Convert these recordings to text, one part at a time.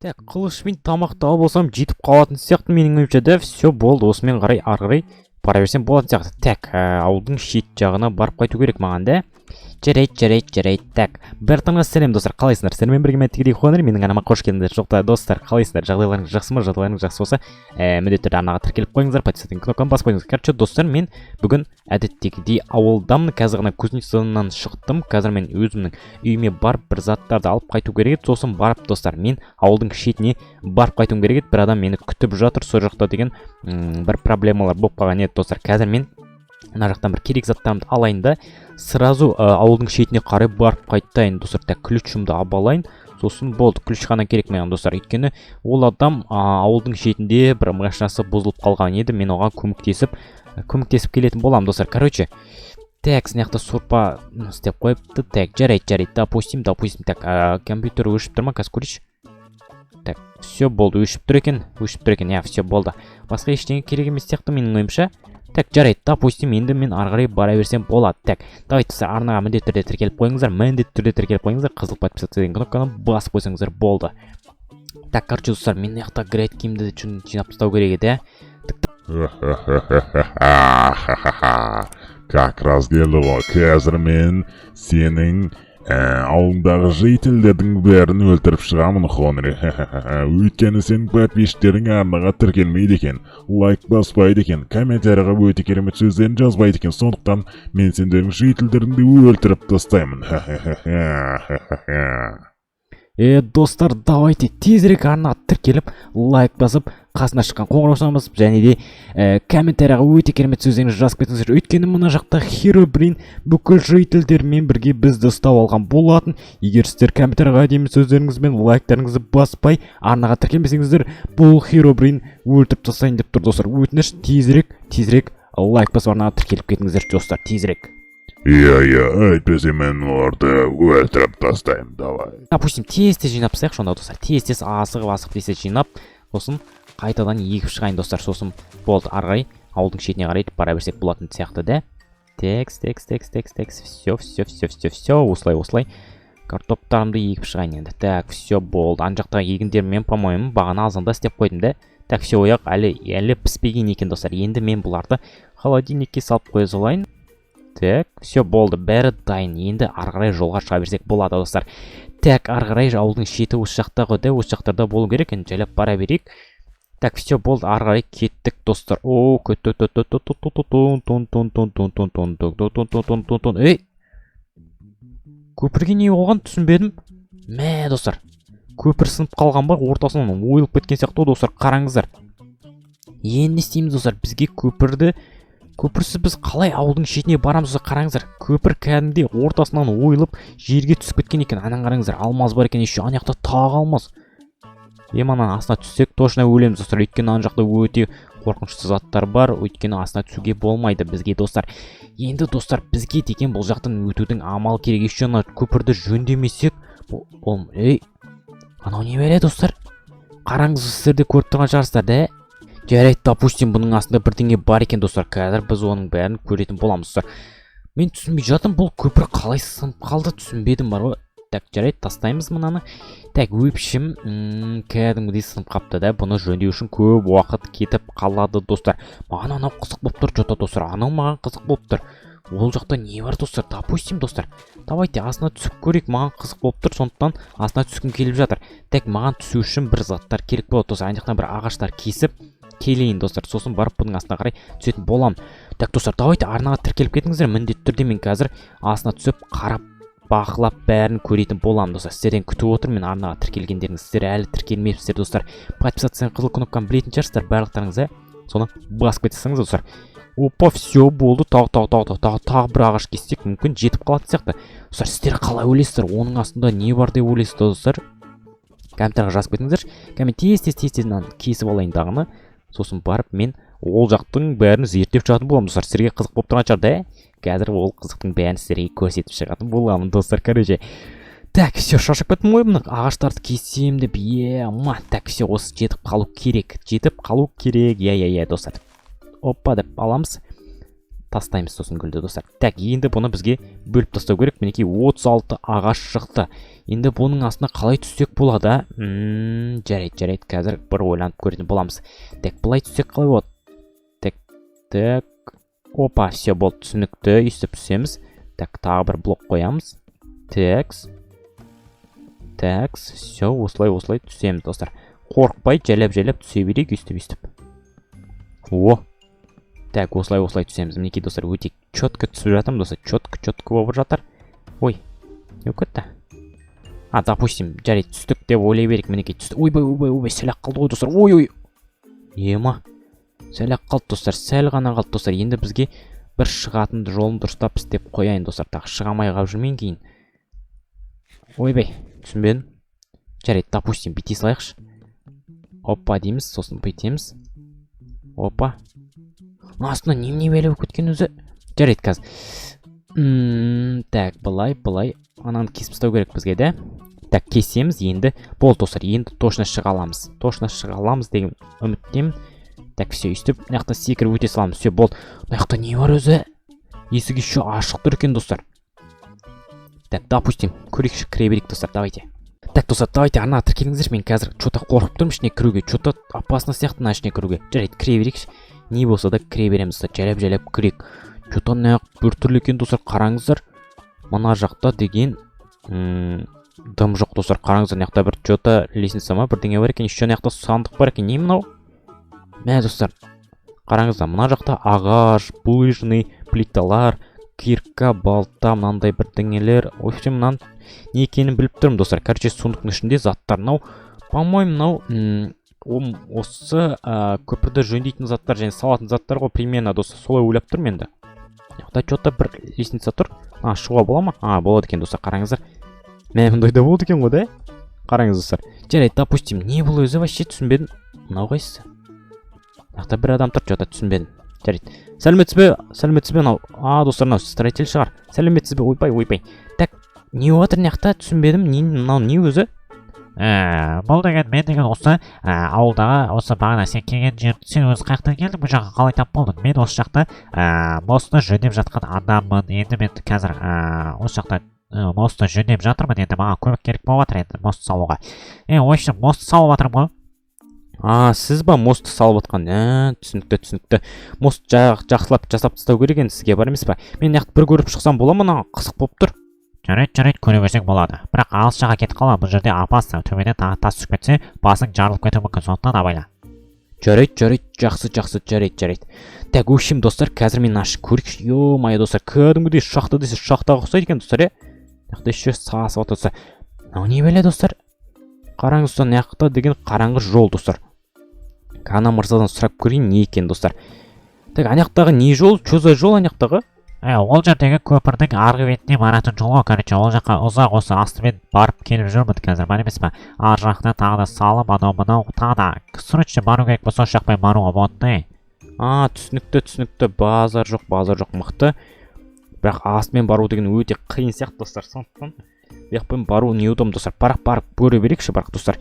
Так, қылышпен тамақтау болсам жетіп қалатын сияқты менің ойымша. Да, все болды. Осымен қарай ары қарай бара берсем болатын сияқты. Так, ауылдың шет жағына барып қайту керек маған, да? Жарайды. Так, бәртаңа сәлем достар, қалайсыңдар? Сіздермен бірге мен тегідей қуаныр, менің анама қош келдіңдер. Жоқта достар, қалайсыңдар? Жағдайларыңыз жақсы ма? Жағдайларыңыз жақсы болса, міндетті түрде арнаға тіркеліп қойыңыздар, подписаться кнопканы басып қойыңыздар. Короче, достар, мен бүгін әдеттегідей ауылдамын. Қазір ғана Кузнецовнан шықтым. Қазір мен өзімнің үйіме барып бір заттарды алып қайту керек еді. Сосын барып достар, мен ауылдың шетіне барып қайтуым керек еді. Bir адам мені күтіп жатыр, сол жақта деген бір проблемалар болып қалған еді достар. Қазір мен мына жақтан бір керек заттарымды алайын да сразу ауылдың шетіне қарай барып қайтайын достар. Так, ключымды алып алайын. Сосын болды, ключ қана керек маған достар. Өйткені ол адам ауылдың шетінде бір машинасы бұзылып қалған еді. Мен оған көмектесіп келетін болам достар. Короче, так, сынақта сорпа істеп қойыпты. Так, жарайды. Допустим. Так, компьютер өшіп тұр ма? Қазір көрейінші. Так, все болды, өшіп тұр екен. Я, все болды. Басқа ештеңе керек емес сияқты менің ойымша. Так, жарайды, допустим, енді мен ары қарай бара берсем болады. Так, давайте сіздер арнаға міндетті түрде тіркеліп қойыңыздар. Қызыл подписаться деген кнопканы басып қойсаңыздар болды. Так, короче, достар, мен мына грейд киімді жинап тастау керек еді, Как раз келді ғой. Қазір мен сенің ауылдағы жителдердің бәрін өлтіріп шығамын, Хонри. Өйткені сенің подписчиктерің арнаға тіркелмейді екен, лайк баспайды екен, комментарияға өте керемет сөздерін жазбайды екен. Сондықтан мен сендердің жителдеріңді өлтіріп тастаймын. Достар, давайте тезірек арнаға тіркеліп, лайк басып, қасына шыққан қоңыраусына басып, және де комментарияға өте керемет сөздеріңізді жазып кетіңіздер. Өйткені мына жақта Херобрин бүкіл жителдермен бірге бізді ұстап алған болатын. Егер сіздер комментарияға әдемі сөздеріңіз бен лайктарыңызды баспай, арнаға тіркелмесеңіздер, бұл Херобрин өлтіріп тастайын деп тұр достар. Өтініш, тезірек лайк басып арнаға тіркеліп кетіңіздер достар, тезірек. Әйтпесе мен оларды өлтіріп тастаймын, давай. Допустим, тез жинап тастайық сонда достар. Тез асығып жинап, сосын қайтадан егіп шығайын достар. Сосын болды, ары қарай ауылдың шетіне қарай бара берсек болатын сияқты, да? Текс. Все. Осылай. Картоптарымды егіп шығайын енді. Так, все болды. Ан жақтағы егіндермен, по-моему, бағана азанда істеп қойдым, да? Так, все ояқ әлі піспеген екен достар. Енді мен бұларды холодильникке салып қоя салайын. Так, все болды, бәрі дайын. Енді ары қарай жолға шыға берсек болады достар. Так, ары қарай ауылдың шеті осы жақта ғой, да, осы жақтарда болу керек, енді жайлап бара берейік. Так, все болды, ары қарай кеттік достар. О, ей, көпірге не болған түсінбедім. Мә достар, көпір сынып қалған ба, ортасынан ойылып кеткен сияқты достар, қараңыздар. Енді істейміз достар, бізге көпірсіз біз қалай ауылдың шетіне барамыз, қараңыздар. Көпір кәдімгідей ортасынан ойылып жерге түсіп кеткен екен. Анан қараңыздар, алмаз бар екен, еще ана жақта тағы алмаз. Анан астына түссек точно өлеміз достар. Өйткені ана жақта өте қорқынышты заттар бар. Өйткені астына түсуге болмайды бізге достар. Енді достар, бізге деген бұл жақтан өтудің амал керек. Еще ана көпірді жөндемесек, ей, анау не береді достар? Қараңыз, сіздер де көріп тұрған шығарсыздар, да? Жарайды, допустим, бұның астында бірдеңе бар екен достар. Қазір біз оның бәрін көретін боламыз достар. Мен түсінбей жатым, бұл көпір қалай сынып қалды, түсінбедім бар ғой. Так, жарайды, тастаймыз мұнаны. Так, өпшім кәдімгідей сынып қапты, да? Бұны жөндеу үшін көп уақыт кетіп қалады достар. Маған анау қызық болып тұр, жота достар. Анау маған қызық болып тұр. Ол жақта не бар достар? Допустим достар, давайте астына түсіп көрейік. Маған қызық болып тұр, сондықтан астына түскім келіп жатыр. Так, маған түсу үшін бір заттар керек болады достар. Ана жақтан бір ағаштар кесіп келейін достар, сосын барып бұның астына қарай түсетін болам. Так достар, давайте арнаға тіркеліп кетіңіздер. Міндетті түрде мен қазір астына түсіп қарап бақылап бәрін көретін болам достар. Сіздерден күтіп отыр мен арнаға тіркелгендеріңіз. Сіздер әлі тіркелмепсіздер достар. Подписаться қызыл кнопканы білетін шығарсыздар барлықтарыңыз, соны басып кетсеңіз достар. Опа, все болды. Тағы бір ағаш кессек, мүмкін жетіп қалатын сияқты. Достар, сіздер қалай ойлайсыздар? Оның астында не бар деп ойлайсыздар достар? Комментарияға жазып кетіңіздер. Коммент тез кесіп алайын дағыны. Сосын барып мен ол жақтың бәрін зерттеп шығатын боламын достар. Сіздерге қызық болып тұрған шығар, да? Қазір ол қызықтың бәрін сіздерге көрсетіп шығатын боламын достар. Короче, так, все, шаршап кеттім ғой, мына ағаштарды кесем деп. Так, все, осы жетіп қалу керек. Достар. Опа деп аламыз. тастаймыз сосын гүлді достар. Так, енді бұны бізге бөліп тастау керек. Мінекей 36 ағаш шықты. Енді бұның астына қалай түссек болады? Жарайды, қазір бір ойланып көретін боламыз. Так, бұлай түссек қалай болады? Так. Опа, все болды, түсінікті. Үстіп түсеміз. Так, тағы бір блок қоямыз. Так, все, осылай түсеміз достар. Қорықпай, жайлап түсе берейік, үстіп. О. Так, осылай түсеміз. Мінекей достар, өте четко түсіп жатырмын достар. Четко болып жатыр. Ой, не өкетті? Допустим, жарайды, түстік деп ойлай берейік. Мінекей түстік. Ойбай, сәл-ақ қалды ғой достар. Ой. Ема. Сәл-ақ қалды достар, сәл ғана қалды достар. Енді бізге бір шығатын жолын дұрыстап істеп қояйын достар. Так, шығамай қалып жүрмейін кейін. Ойбай, түсінбедім. Жарайды, допустим, бүйте салайықшы. Опа дейміз, сосын бүйтеміз. Опа. Астына не бәле болып кеткен өзі? Жарайды қазір. Так, былай. Ананы кесіп тастау керек бізге, да? Так, кесеміз енді. Болды достар, енді точно шыға аламыз деген үміттемін. Так, все, үстіп, мынаяқта секіріп өте саламыз. Все, болды. Мынаяқта не бар өзі? Есік еще ашық тұр екен достар. Так, допустим, көрейікші, кіре берейік достар, давайте. Так, достар, давайте, ана тіркеліңіздерші, мен қазір что-то қорқып тұрмын ішіне кіруге, что-то опасно сияқты мына ішіне кіруге. Жарайды, кіре берейікші. Не болса да кіре береміз достар, жайлап кірейік. Что-то мына біртүрлі екен достар, қараңыздар. Мына жақта деген дым жоқ достар, қараңыздар, мына жақта бір что-то лестница ма, бірдеңе бар екен, еще мына жақта сандық бар екен. Не мынау? Мә достар, қараңыздар, мына жақта ағаш, булыжный плиталар, кирка, балта, мынандай бірдеңелер. В общем, мынаны не екенін біліп тұрмын достар. Короче, сундықтың ішінде заттар. Мынау, по-моему, мынау осы көпірді жөндейтін заттар және салатын заттар ғой, примерно достар. Солай ойлап тұрмын енді. Яқта что-то бір лестница тұр. Шығуға бола ма? Болады екен достар, қараңыздар. Мә, мұндайда болды екен ғой, да? Қараңыз достар. Жарайды, допустим, не бұл өзі вообще түсінбедім. Мынау қайсысы? Яқта бір адам тұр, что-то түсінбедім. Жарайды. Сәлеметсіз бе мынау? Достар, мынау строитель шығар. Сәлеметсіз бе? Ойбай. Так, не отыр мынаяқта түсінбедім. Мынау не өзі? Бұл деген мен деген осы ауылдағы осы бағана сен келген жерді сен өзі қаяқтан келдің, бұл жаққа қалай тап болдың? Мен осы жақта мостты жөндеп жатқан адаммын. Енді мен қазір осы жақта мостты жөндеп жатырмын. Енді маған көмек керек болып жатыр енді мост салуға. В общем, мостты салып жатырмын ғой. Сіз ба мостты салып жатқан? Түсінікті. Мост жақсылап жасап тастау керек енді сізге, бар емес па? Мен яқты бір көріп шықсам бола ма? Қызық болып тұр. Жарайды, көре берсең болады. Бірақ алыс жаққа кетіп қалма, бұл жерде опасно. Төбеден тас түсіп кетсе, басың жарылып кетуі мүмкін, сондықтан абайла. Жарайды, жақсы, жарайды. Так, общем, достар, қазір мен ашып көрейікші. Ё-мае достар, кәдімгідей шахта десе шахтаға ұқсайды екен достар, Яқта еще сасып отырса. Мынау не бәле достар? Қараңыз достар, яқта деген қараңғы жол достар. Кана мырзадан сұрап көрейін не екен достар. Так, анаяқтағы не жол? Что за жол анаяқтағы? Ол жердегі көпірдің арғы бетіне баратын жол ғой, короче, ол жаққа ұзақ осы астымен барып келіп жүрмін қазір, бар емес па? Ар жақта тағы да салып, анау тағы да срочно бару керек болса, осы жақпай баруға болады. Түсінікті, базар жоқ, мықты. Бірақ астымен бару деген өте қиын сияқты достар, сондықтан Яқпен бару неудобно достар. Барып көре берейікші бірақ достар.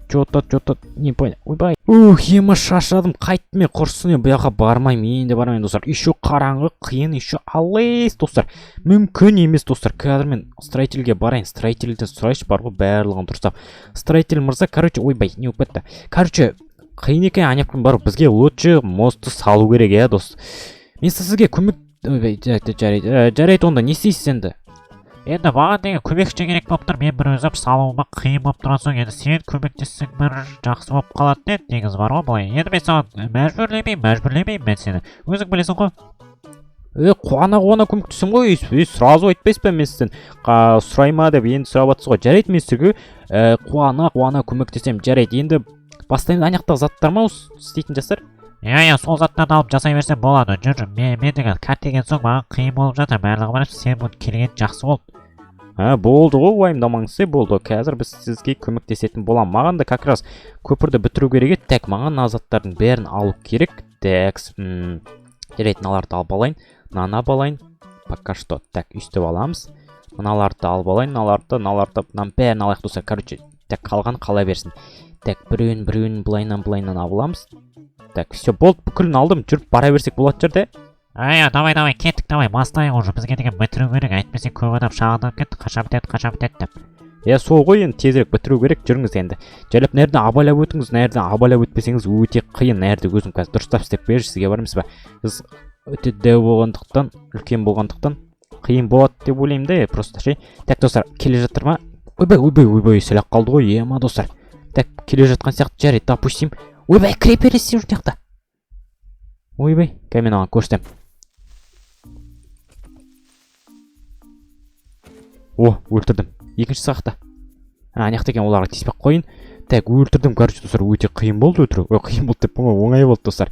Что-то не понял. Ойбай. Ема шашадым. Қайттым мен құрсын. Бұяққа бармаймын. Енді бармайын достар. Еще қараңғы, қиын, еще алыс достар. Мүмкін емес достар. Қазір мен строительге барайын. Строительден сұрайшы бар ғой барлығын дұрыстап. Строитель мырза, короче, ойбай, не болып кетті. Короче, қиын екен анеппен бару. Бізге лучше мостты салу керек, дос. Мен сізге көмек жарайды онда не істейсіз енді? Енді маған деген көмекші керек болып тұр. Мен бір өзім салуыма қиын болып тұрған соң, енді сен көмектессең бір жақсы болып қалады деп негіз бар ғой былай. Енді мен саған мәжбүрлемеймін мен сені. Өзің білесің ғой. Қуана көмектесем ғой. Сразу айтпайсыз ба мен сізден? Сұрайма деп енді сұрап жатсыз ғой. Жарайды мен сізге қуана көмектесем. Жарайды. Енді бастаймыз анаяқтағы заттар ма істейтін жастар? Сол заттарды алып жасай берсем болады. Жүр, мен деген карт келген соң маған қиын болып жатыр. Барлығы бар, сен бұл келген жақсы болды. Болды ғой, уайымдамаңыз, болды. Қазір біз сізге көмектесетін болам. Маған да как раз көпірді бітіру керек еді. Так, маған назаттардың бәрін алу керек. Так, жарайды, мыналарды алып алайын. Мынаны алайын. Пока что. Так, үстіп аламыз. Мыналарды алып алайын. Мыналарды бәрін алайық достар. Короче, так, қалған қала берсін. Так, біреуін былайынан аламыз. Так, все, болды, бүкілін алдым. Жүріп бара берсек болады жерде. давай кеттік, давай бастайық уже, бізге деген бітіру керек, әйтпесе көп адам шағынданып кетті, қашан бітеді деп. Сол ғой, енді тезірек бітіру керек. Жүріңіз енді. Жайлап нәрді абайлап өтіңіз, нәрді абайлап өтпесеңіз өте қиын. Нәрді өзім қазір дұрыстап істеп берші, сізге бармыз ба? Біз өте дәу болғандықтан, үлкен болғандықтан қиын болады деп ойлаймын да, просто ше. Так, достар, келе жатыр ма? Ойбай, сәлақ қалды ғой, ема достар. Так, келе жатқан сияқты жарайды, допустим. Ойбай, кіре бересіз жүр жақта. Ойбай, кәмен аған көрсетем. Өлтірдім. Екінші сақта. Аяқта екен, оларға тиіспек қойын. Так, өлтірдім, короче, достар, өте қиын болды өлтіру. Қиын болды деп, оңай болды, достар.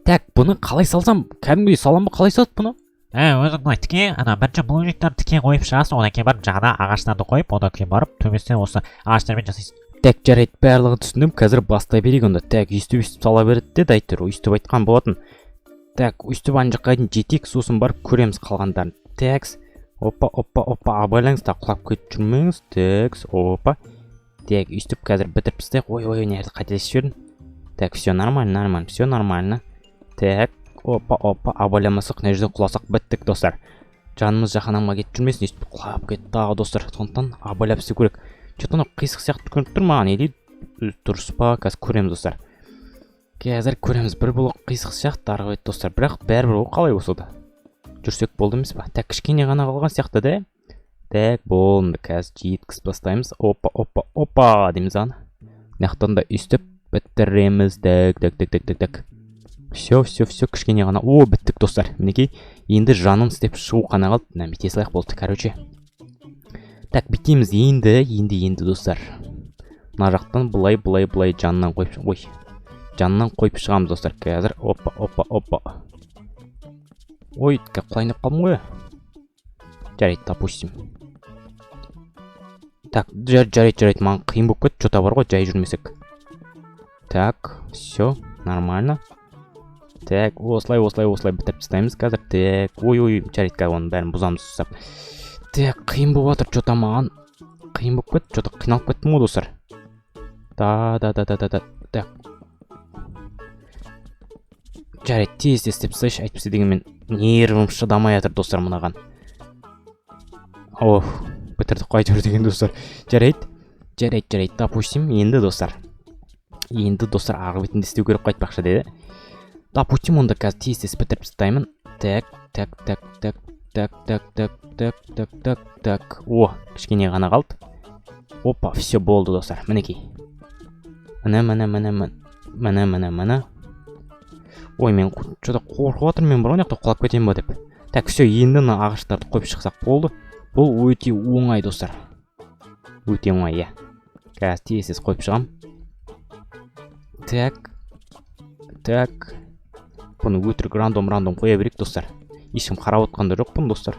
Так, бұны қалай салсам? Кәдімгідей салам ба, қалай салады бұны? Өзің былай тіке, бірінші блоктарды тіке қойып шығасың, одан кейін барып жағына ағаштарды қойып, одан кейін барып төбесінен осы ағаштармен жасайсың. Так, жарайды, барлығын түсіндім. Қазір бастай берейік онда. Так, үстіп сала береді деді әйтеуір, өйстіп айтқан болатын. Так, өйстіп ана жаққа дейін жетейік, сосын барып көреміз қалғандарын. Так, опа, абайлаңыз, так, құлап кетіп жүрмеңіз. Так, опа. Так, өйстіп қазір бітіріп тастайық. Ой, нерді қателесіп жібердім. Так, все нормально, все нормально. Так, опа, абайламасақ, мына жерден құласақ біттік, достар. Жанымыз жаһанамға кетіп жүрмесін, өйстіп құлап кетті дағы, достар. Сондықтан абайлап істеу керек. Что-то қисық сияқты көрініп тұр маған, или дұрыс па? Қазір көреміз, достар. Қазір көреміз, бір блок қисық сияқты ары қарай, достар. Бірақ бәрібір қалай болса да жүрсек болды емес па? Так, кішкене ғана қалған сияқты да. Так, болды. Қазір жеткізіп бастаймыз. Опа дейміз ана. Мынаяқтан да үстіп бітіреміз. Так. Все, кішкене ғана. Біттік, достар. Мінекей, енді жаным істеп шығу қана қалды. Бите салайық болды, короче. Так, бітеміз енді, достар. Мына жақтан былай жанынан қойып шығамыз, достар. Қазір, опа. Ой, құлайын деп қалдым ғой. Жарайды, допустим. Так, жарайды, маған қиын болып кетті, жота бар ғой, жай жүрмесек. Так, все, нормально. Так, осылай бітіріп тастаймыз қазір. Так, ой, жарайды, қазір оның бәрін бұзамыз ұстап. Так, қиын болып жатыр, жота маған қиын болып кетті, жота қиналып кеттім ғой, достар. Так. Жарайды, тез істеп тастайшы, әйтпесе дегенмен нервім шыдамай жатыр, достар, мынаған. Бітірдік қайтыр деген, достар. Жарайды, допустим, енді, достар. Ағы бетінде істеу керек қайтпақшы деді. Допустим, онда қазір тез бітіріп тастаймын. Так. Кішкене ғана қалды. Опа, все болды, достар. Мінекей. Міне. Ой, мен что-то қорқып отырмын, мен бұрын құлап кетем ба деп. Так, все, енді ағаштарды қойып шықсақ болды. Бұл өте оңай, достар. Өте оңай, иә. Қазір тез қойып шығам. Так. Бұны өтірік рандом қоя берейік, достар. Ешкім қарап отқанда жоқпын, достар.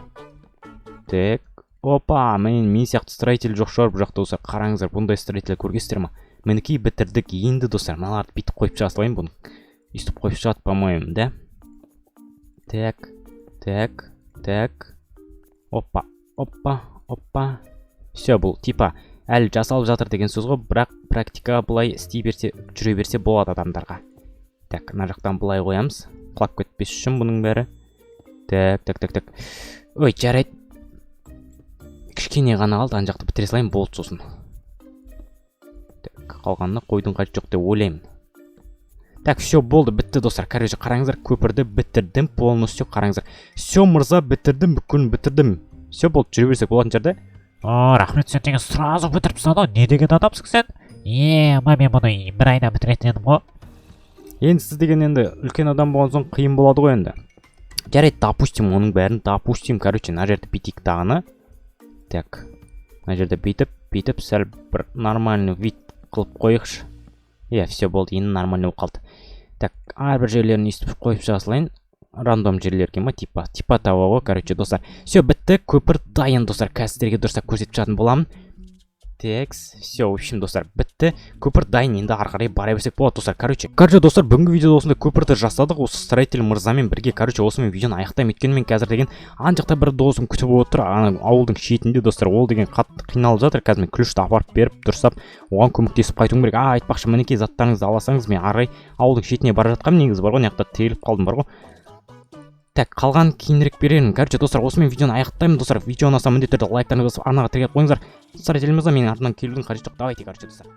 Так. Опа, мен сияқты строитель жоқ шығар бұл жақта, достар. Қараңыздар, бұндай строитель көргенсіздер ма? Мінекей бітірдік енді, достар. Мыналарды бүйтіп қойып шыға салайын бұны. Үстіп қойып шығады, по-моему, да? Так. Опа. Все, бұл типа әлі жасалып жатыр деген сөз ғой, бірақ практикаға бұлай істей берсе, жүре берсе болады адамдарға. Так, мына жақтан бұлай қоямыз. Құлап кетпес үшін бұның бәрі. Так. Ой, жарайды. Кішкене ғана қалды, ана жақты бітіре салайын, болды сосын. Так, қалғанына қойдың қажеті жоқ деп ойлаймын. Так, все болды, бітті, достар. Короче, қараңыздар, көпірді бітірдім, полностью қараңыздар. Все, мырза, бітірдім, бүкілін бітірдім. Все болды, жүре берсек болатын жерде. Рахмет, сен деген сразу бітіріп тастады, не деген адамсың сен? Мен бұны бір айда бітіретін едім ғой. Енді сіз деген енді үлкен адам болған соң қиын болады ғой енді. Жарайды, допустим, оның бәрін, короче, мына жерді бүйтейік тағыны. Так, мына жерді бүйтіп, сәл бір нормальный вид қылып қойықшы. Все болды, енді нормальный болып қалды. Так, әрбір жерлерін естіп қойып жасылайын. Рандом жерлерге ма, типа табуға, короче, достар. Все, бітті, көпір дайын, достар. Қазірге дұрыстап көрсетіп жататын боламын. Так, все, в общем, достар, бітті. Көпір дайын, енді ары қарай бара берсек болады, достар. Короче, достар, бүгінгі видеода осындай көпірді жасадық. Осы строитель мырзамен бірге, короче, осымен видеоны аяқтаймын. Өйткені мен қазір деген ана жақта бір досым күтіп отыр, ауылдың шетінде, достар. Ол деген қатты қиналып жатыр. Қазір мен күлішті апарып беріп, дұрыстап, оған көмектесіп қайтуым керек. Айтпақшы, мінекей заттарыңызды аласаңыз, мен ары қарай ауылдың шетіне бара жатқанмын, негізі бар ғой, мына жақта тіреліп қалдым бар ғой. Так, қалған кейінірек беремін. Короче, достар, осымен видеоны аяқтаймын. Достар, видео ұнаса міндетті түрде лайктарыңызды басып арнаға тіркеліп қойыңыздар. Достар, телімізде менің артымнан келудің қажеті жоқ. Давайте, короче, достар.